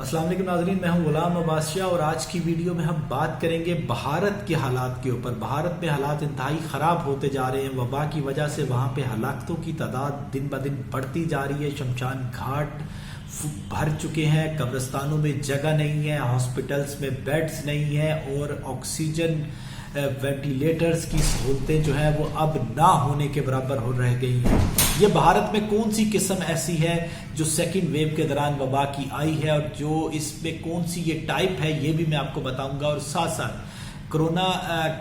السلام علیکم ناظرین، میں ہوں غلام عباس شاہ اور آج کی ویڈیو میں ہم بات کریں گے بھارت کے حالات کے اوپر۔ بھارت میں حالات انتہائی خراب ہوتے جا رہے ہیں۔ وبا کی وجہ سے وہاں پہ ہلاکتوں کی تعداد دن بدن بڑھتی جا رہی ہے۔ شمشان گھاٹ بھر چکے ہیں، قبرستانوں میں جگہ نہیں ہے، ہاسپٹلز میں بیڈز نہیں ہے اور آکسیجن وینٹیلیٹرز کی سہولتیں جو ہیں وہ اب نہ ہونے کے برابر ہو رہ گئی ہیں۔ یہ بھارت میں کون سی قسم ایسی ہے جو سیکنڈ ویو کے دوران وبا کی آئی ہے اور جو اس میں کون سی یہ ٹائپ ہے یہ بھی میں آپ کو بتاؤں گا، اور ساتھ ساتھ کرونا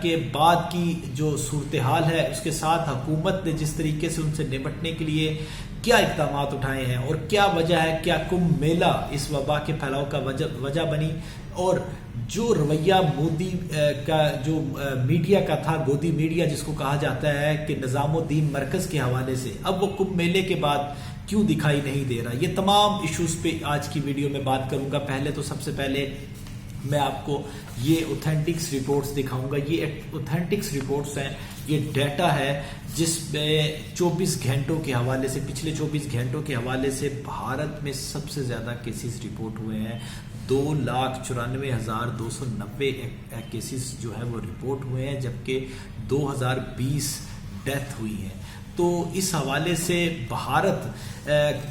کے بعد کی جو صورتحال ہے اس کے ساتھ حکومت نے جس طریقے سے ان سے نمٹنے کے لیے کیا اقدامات اٹھائے ہیں اور کیا وجہ ہے، کیا کمبھ میلہ اس وبا کے پھیلاؤ کا وجہ بنی، اور جو رویہ مودی کا جو میڈیا کا تھا، گودی میڈیا جس کو کہا جاتا ہے کہ نظام الدین مرکز کے حوالے سے، اب وہ کمبھ میلے کے بعد کیوں دکھائی نہیں دے رہا۔ یہ تمام ایشوز پہ آج کی ویڈیو میں بات کروں گا۔ پہلے تو سب سے پہلے میں آپ کو یہ اوتھینٹکس رپورٹس دکھاؤں گا۔ یہ اوتھینٹکس رپورٹس ہیں، یہ ڈیٹا ہے جس میں 24 گھنٹوں کے حوالے سے، پچھلے 24 گھنٹوں کے حوالے سے بھارت میں سب سے زیادہ کیسز رپورٹ ہوئے ہیں۔ 2,94,290 کیسز جو ہے وہ رپورٹ ہوئے ہیں، جبکہ 2020 ڈیتھ ہوئی ہیں۔ تو اس حوالے سے بھارت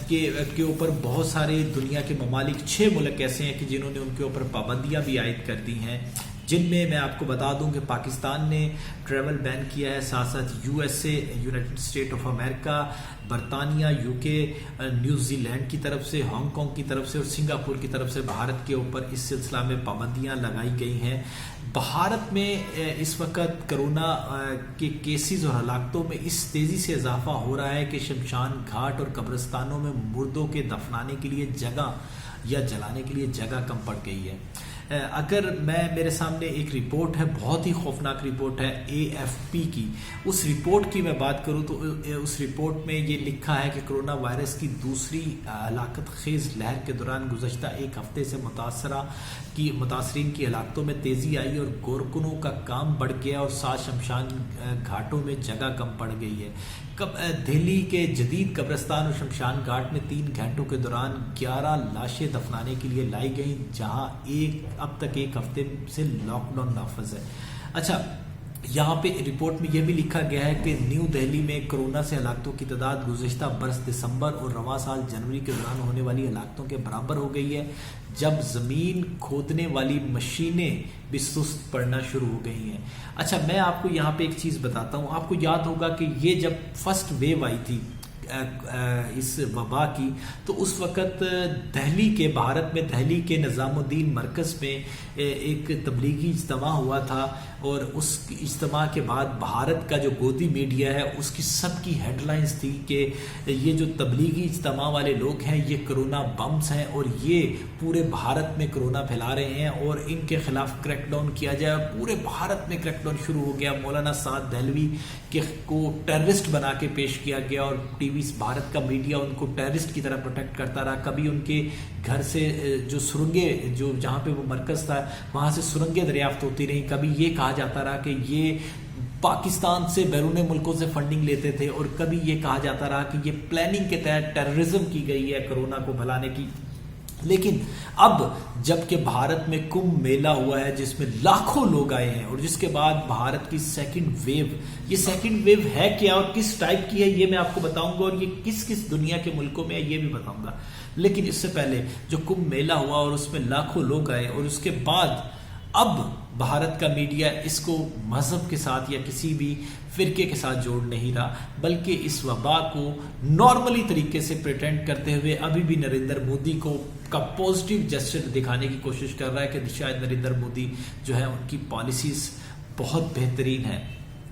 کے اوپر بہت سارے دنیا کے ممالک، 6 ملک ایسے ہیں کہ جنہوں نے ان کے اوپر پابندیاں بھی عائد کر دی ہیں، جن میں آپ کو بتا دوں کہ پاکستان نے ٹریول بین کیا ہے، ساتھ ساتھ USA، United state of America, برطانیہ، UK، نیوزی لینڈ کی طرف سے، ہانگ کانگ کی طرف سے اور سنگاپور کی طرف سے بھارت کے اوپر اس سلسلہ میں پابندیاں لگائی گئی ہیں۔ بھارت میں اس وقت کرونا کے کیسز اور ہلاکتوں میں اس تیزی سے اضافہ ہو رہا ہے کہ شمشان گھاٹ اور قبرستانوں میں مردوں کے دفنانے کے لیے جگہ یا جلانے کے لیے جگہ کم پڑ گئی ہے۔ اگر میرے سامنے ایک رپورٹ ہے، بہت ہی خوفناک رپورٹ ہے AFP کی، اس رپورٹ کی میں بات کروں تو اس رپورٹ میں یہ لکھا ہے کہ کرونا وائرس کی دوسری ہلاکت خیز لہر کے دوران گزشتہ ایک ہفتے سے متاثرین کی ہلاکتوں میں تیزی آئی اور کارکنوں کا کام بڑھ گیا اور 7 شمشان گھاٹوں میں جگہ کم پڑ گئی ہے۔ دہلی کے جدید قبرستان اور شمشان گھاٹ میں 3 گھنٹوں کے دوران 11 لاشیں دفنانے کے لیے لائی گئیں، جہاں اب تک ایک ہفتے سے لاک ڈاؤن نافذ ہے۔ اچھا، یہاں پہ رپورٹ میں یہ بھی لکھا گیا ہے کہ نیو دہلی میں کرونا سے ہلاکتوں کی تعداد گزشتہ برس دسمبر اور رواں سال جنوری کے دوران ہونے والی ہلاکتوں کے برابر ہو گئی ہے، جب زمین کھودنے والی مشینیں بھی سست پڑنا شروع ہو گئی ہیں۔ اچھا، میں آپ کو یہاں پہ ایک چیز بتاتا ہوں۔ آپ کو یاد ہوگا کہ یہ جب فرسٹ ویو آئی تھی اس وبا کی، تو اس وقت بھارت میں دہلی کے نظام الدین مرکز میں ایک تبلیغی اجتماع ہوا تھا، اور اس اجتماع کے بعد بھارت کا جو گودی میڈیا ہے اس کی سب کی ہیڈ لائنز تھی کہ یہ جو تبلیغی اجتماع والے لوگ ہیں یہ کرونا بمز ہیں اور یہ پورے بھارت میں کرونا پھیلا رہے ہیں اور ان کے خلاف کریک ڈاؤن کیا جائے۔ پورے بھارت میں کریک ڈاؤن شروع ہو گیا۔ مولانا سعد دہلوی کو ٹیررسٹ بنا کے پیش کیا گیا اور ٹی وی بھارت کا میڈیا ان کو ٹیررسٹ کی طرح پروٹیکٹ کرتا رہا۔ کبھی ان کے گھر سے جو سرنگیں، جہاں پہ وہ مرکز تھا وہاں سے سرنگیں دریافت ہوتی رہیں، کبھی یہ کہا جاتا رہا کہ یہ پاکستان سے بیرون ملکوں سے فنڈنگ لیتے تھے، اور کبھی یہ کہا جاتا رہا کہ یہ پلاننگ کے تحت ٹیررزم کی گئی ہے کرونا کو پھیلانے کی۔ لیکن اب جب کہ بھارت میں کمبھ میلہ ہوا ہے جس میں لاکھوں لوگ آئے ہیں، اور جس کے بعد بھارت کی سیکنڈ ویو، یہ سیکنڈ ویو ہے کیا اور کس ٹائپ کی ہے یہ میں آپ کو بتاؤں گا، اور یہ کس کس دنیا کے ملکوں میں ہے یہ بھی بتاؤں گا۔ لیکن اس سے پہلے جو کمبھ میلہ ہوا اور اس میں لاکھوں لوگ آئے، اور اس کے بعد اب بھارت کا میڈیا اس کو مذہب کے ساتھ یا کسی بھی فرقے کے ساتھ جوڑ نہیں رہا، بلکہ اس وبا کو نارملی طریقے سے پریٹینڈ کرتے ہوئے ابھی بھی نریندر مودی کا پازیٹیو جسچر دکھانے کی کوشش کر رہا ہے کہ شاید نریندر مودی جو ہے ان کی پالیسیز بہت بہترین ہیں۔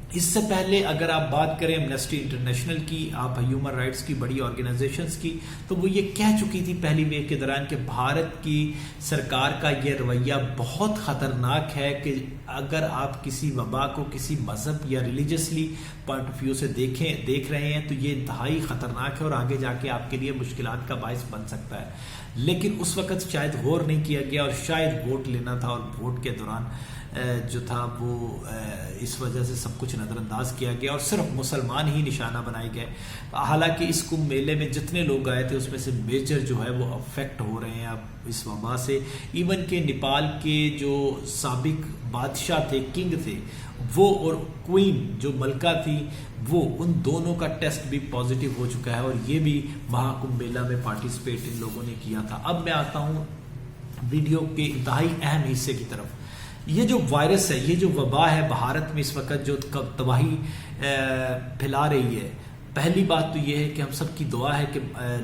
اس سے پہلے اگر آپ بات کریں ایمنسٹی انٹرنیشنل کی، آپ ہیومن رائٹس کی بڑی آرگنائزیشنز کی، تو وہ یہ کہہ چکی تھی پہلی ویو کے دوران کہ بھارت کی سرکار کا یہ رویہ بہت خطرناک ہے کہ اگر آپ کسی وبا کو کسی مذہب یا ریلیجسلی پوائنٹ آف ویو سے دیکھ رہے ہیں تو یہ انتہائی خطرناک ہے اور آگے جا کے آپ کے لیے مشکلات کا باعث بن سکتا ہے۔ لیکن اس وقت شاید غور نہیں کیا گیا اور شاید ووٹ لینا تھا، اور ووٹ کے دوران جو تھا وہ اس وجہ سے سب کچھ نظر انداز کیا گیا اور صرف مسلمان ہی نشانہ بنائے گئے. حالانکہ اس کمبھ میلے میں جتنے لوگ آئے تھے اس میں سے میجر جو ہے وہ افیکٹ ہو رہے ہیں اب اس وبا سے. ایون کہ نیپال کے جو سابق بادشاہ تھے، کنگ تھے، وہ اور کوئین جو ملکہ تھی، وہ ان دونوں کا ٹیسٹ بھی پازیٹیو ہو چکا ہے اور یہ بھی مہا کمبھ میلہ میں پارٹیسپیٹ ان لوگوں نے کیا تھا. اب میں آتا ہوں ویڈیو کے انتہائی اہم حصے کی طرف. یہ جو وائرس ہے، یہ جو وبا ہے بھارت میں اس وقت جو تباہی پھیلا رہی ہے، پہلی بات تو یہ ہے کہ ہم سب کی دعا ہے کہ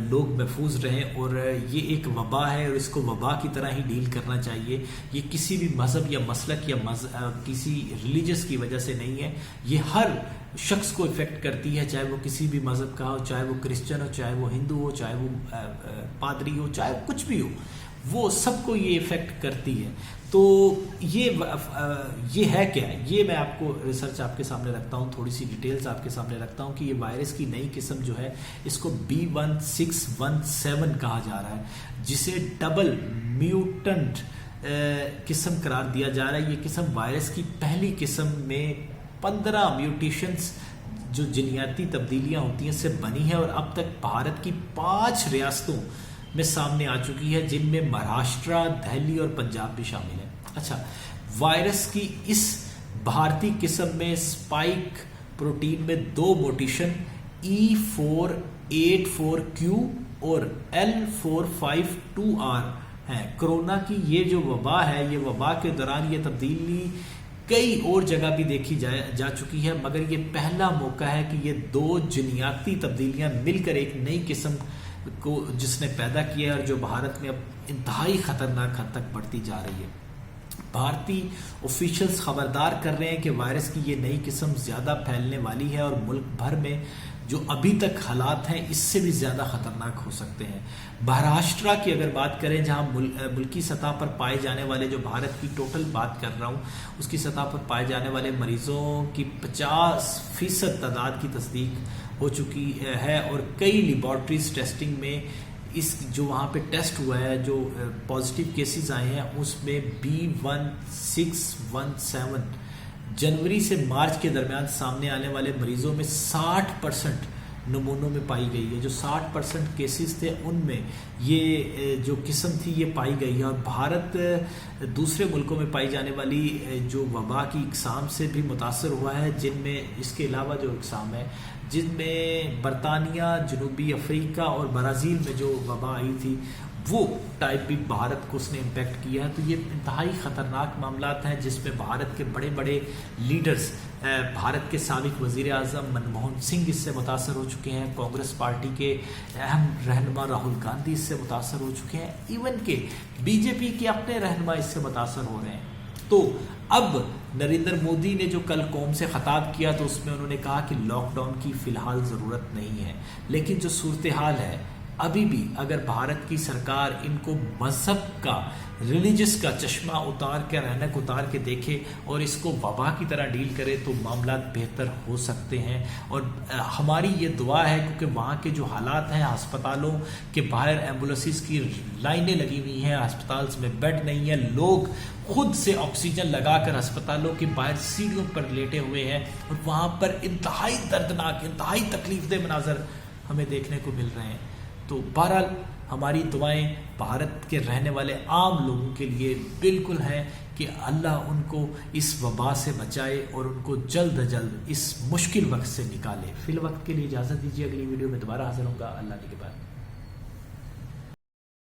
لوگ محفوظ رہیں، اور یہ ایک وبا ہے اور اس کو وبا کی طرح ہی ڈیل کرنا چاہیے. یہ کسی بھی مذہب یا مسلک یا کسی ریلیجس کی وجہ سے نہیں ہے، یہ ہر شخص کو افیکٹ کرتی ہے، چاہے وہ کسی بھی مذہب کا ہو، چاہے وہ کرسچن ہو، چاہے وہ ہندو ہو، چاہے وہ پادری ہو، چاہے کچھ بھی ہو، وہ سب کو یہ افیکٹ کرتی ہے. تو یہ ہے کیا؟ یہ میں آپ کو ریسرچ آپ کے سامنے رکھتا ہوں، تھوڑی سی ڈیٹیلز آپ کے سامنے رکھتا ہوں کہ یہ وائرس کی نئی قسم جو ہے اس کو B1617 کہا جا رہا ہے، جسے ڈبل میوٹنٹ قسم قرار دیا جا رہا ہے. یہ قسم وائرس کی پہلی قسم میں 15 میوٹیشنز جو جینیاتی تبدیلیاں ہوتی ہیں سے بنی ہے، اور اب تک بھارت کی 5 ریاستوں میں سامنے آ چکی ہے، جن میں مہاراشٹرا، دہلی اور پنجاب بھی شامل ہے. اچھا، وائرس کی اس بھارتی قسم میں اسپائک پروٹین میں 2 موٹیشن E484Q اور L452R ہیں. کرونا کی یہ جو وبا ہے، یہ وبا کے دوران یہ تبدیلی کئی اور جگہ بھی دیکھی جا چکی ہے، مگر یہ پہلا موقع ہے کہ یہ 2 جینیاتی تبدیلیاں مل کر ایک نئی قسم کو جس نے پیدا کیا ہے اور جو بھارت میں اب انتہائی خطرناک حد تک بڑھتی جا رہی ہے. بھارتی آفیشلز خبردار کر رہے ہیں کہ وائرس کی یہ نئی قسم زیادہ پھیلنے والی ہے اور ملک بھر میں جو ابھی تک حالات ہیں اس سے بھی زیادہ خطرناک ہو سکتے ہیں. مہاراشٹرا کی اگر بات کریں، جہاں ملکی سطح پر پائے جانے والے، جو بھارت کی ٹوٹل بات کر رہا ہوں، اس کی سطح پر پائے جانے والے مریضوں کی 50% تعداد کی تصدیق ہو چکی ہے، اور کئی لیبارٹریز ٹیسٹنگ میں اس جو وہاں پہ ٹیسٹ ہوا ہے، جو پازیٹیو کیسز آئے ہیں، اس میں B1617 جنوری سے مارچ کے درمیان سامنے آنے والے مریضوں میں 60% نمونوں میں پائی گئی ہے. جو 60% کیسز تھے ان میں یہ جو قسم تھی یہ پائی گئی ہے. اور بھارت دوسرے ملکوں میں پائی جانے والی جو وبا کی اقسام سے بھی متاثر ہوا ہے، جن میں اس کے علاوہ جو اقسام ہے، جن میں برطانیہ، جنوبی افریقہ اور برازیل میں جو وبا آئی تھی، وہ ٹائپ بھی بھارت کو اس نے امپیکٹ کیا ہے. تو یہ انتہائی خطرناک معاملات ہیں جس میں بھارت کے بڑے بڑے لیڈرز، بھارت کے سابق وزیر اعظم منموہن سنگھ اس سے متاثر ہو چکے ہیں، کانگریس پارٹی کے اہم رہنما راہل گاندھی اس سے متاثر ہو چکے ہیں، ایون کہ BJP کے اپنے رہنما اس سے متاثر ہو رہے ہیں. تو اب نریندر مودی نے جو کل قوم سے خطاب کیا تو اس میں انہوں نے کہا کہ لاک ڈاؤن کی فی الحال ضرورت نہیں ہے، لیکن جو صورتحال ہے ابھی بھی اگر بھارت کی سرکار ان کو مذہب کا، ریلیجس کا چشمہ اتار کے، رینک اتار کے دیکھے اور اس کو وبا کی طرح ڈیل کرے تو معاملات بہتر ہو سکتے ہیں. اور ہماری یہ دعا ہے، کیونکہ وہاں کے جو حالات ہیں، ہسپتالوں کے باہر ایمبولینسز کی لائنیں لگی ہوئی ہیں، ہسپتال میں بیڈ نہیں ہے، لوگ خود سے آکسیجن لگا کر ہسپتالوں کے باہر سیڑھیوں پر لیٹے ہوئے ہیں، اور وہاں پر انتہائی دردناک، انتہائی تکلیف دہ مناظر ہمیں دیکھنے کو مل رہے ہیں. تو بہرحال ہماری دعائیں بھارت کے رہنے والے عام لوگوں کے لیے بالکل ہیں کہ اللہ ان کو اس وبا سے بچائے اور ان کو جلد از جلد اس مشکل وقت سے نکالے. فی الوقت کے لیے اجازت دیجیے، اگلی ویڈیو میں دوبارہ حاضر ہوں گا. اللہ کے بعد.